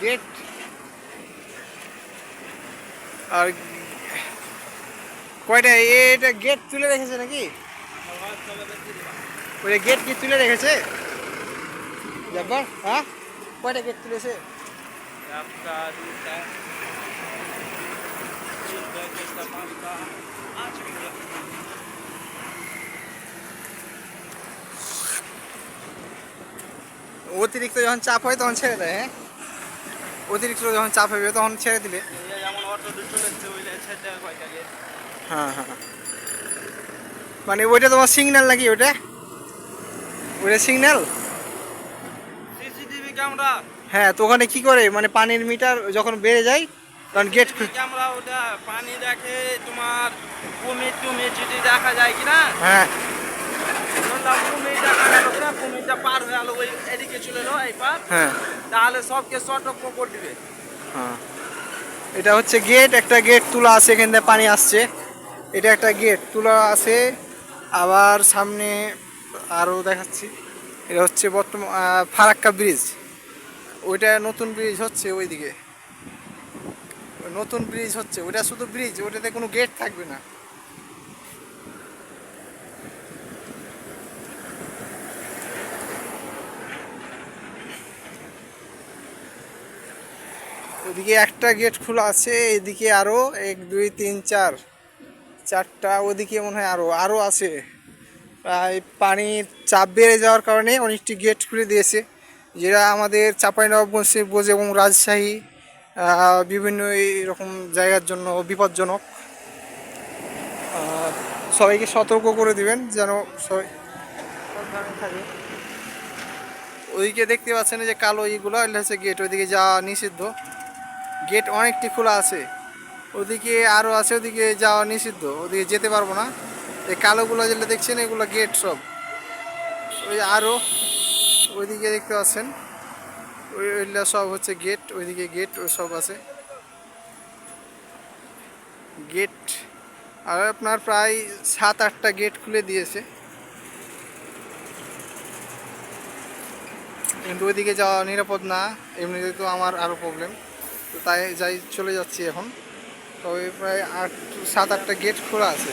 Gate আর কয়টা এটা gate তুলে রেখেছে নাকি? ওই গেট কি তুলে রেখেছে জব্বার? হ্যাঁ, কয়টা গেট তুলেছে? একটা, দুইটা, তিনটা, চারটা, পাঁচটা, আটটা। অতিরিক্ত যখন চাপ হয় তখন ছেড়ে দেয়। হ্যাঁ, অতিরিক্ত যখন চাপ হবে তখন ছেড়ে দিবে। যেমন অটো দুটো চলেছে ওই ছেড়ে কয়টা গেট। হ্যাঁ হ্যাঁ, মানে ওইটা তোমার সিগন্যাল নাকি? ওইটা ওইটা সিগন্যাল? CCTV camera. হ্যাঁ, তো ওখানে কি করে মানে পানির মিটার যখন বেড়ে যায় তখন গেট ক্যামেরা ওটা পানি দেখে তোমার কুমির টুমির যদি দেখা যায় কিনা। হ্যাঁ কুমির দেখা গেল কিনা, কুমিরটা পার হয়ে গেলো ওই এদিকে চলে এলো এই পার, হ্যাঁ তাহলে সবকে সতর্ক করে দিবে। হ্যাঁ, এটা হচ্ছে গেট, একটা গেট তোলা আছে, এখান থেকে পানি আসছে। এটা একটা গেট তোলা আছে। আবার সামনে আরও দেখাচ্ছি, এটা হচ্ছে বর্তমান ফারাক্কা ব্রিজ। ওইটা নতুন ব্রিজ হচ্ছে, ওইদিকে নতুন ব্রিজ হচ্ছে। ওটা শুধু ব্রিজ, ওটাতে কোনো গেট থাকবে না। ওদিকে একটা গেট খোলা আছে, এদিকে আরও 1 2 3 4 4টা, ওদিকে মনে হয় আরও আরও আছে। প্রায় পানির চাপ বেড়ে যাওয়ার কারণে অনেকটি গেট খুলে দিয়েছে, যেটা আমাদের চাঁপাইনবাবগঞ্জ এবং রাজশাহী বিভিন্ন এইরকম জায়গার জন্য বিপজ্জনক। সবাইকে সতর্ক করে দিবেন যেন সবাই সাবধানে থাকে। ওইদিকে দেখতে পাচ্ছেন যে কালো এইগুলো, এটা হচ্ছে গেট, ওইদিকে যাওয়া নিষিদ্ধ। গেট অনেকটি খোলা আছে, ওদিকে আরও আছে, ওদিকে যাওয়া নিষিদ্ধ, ওদিকে যেতে পারবো না। এই কালোগুলো যেগুলো দেখছেন এগুলো গেট সব। ওই আরও ওইদিকে দেখতে পাচ্ছেন ওইগুলো সব হচ্ছে গেট, ওইদিকে গেট ওই সব আছে গেট। আর আপনার প্রায় 7-8টা গেট খুলে দিয়েছে, কিন্তু ওইদিকে যাওয়া নিরাপদ না। এমনিতে তো আমার আরও প্রবলেম, তো তাই যাই চলে যাচ্ছি এখন। তবে প্রায় 7-8টা গেট খোলা আছে।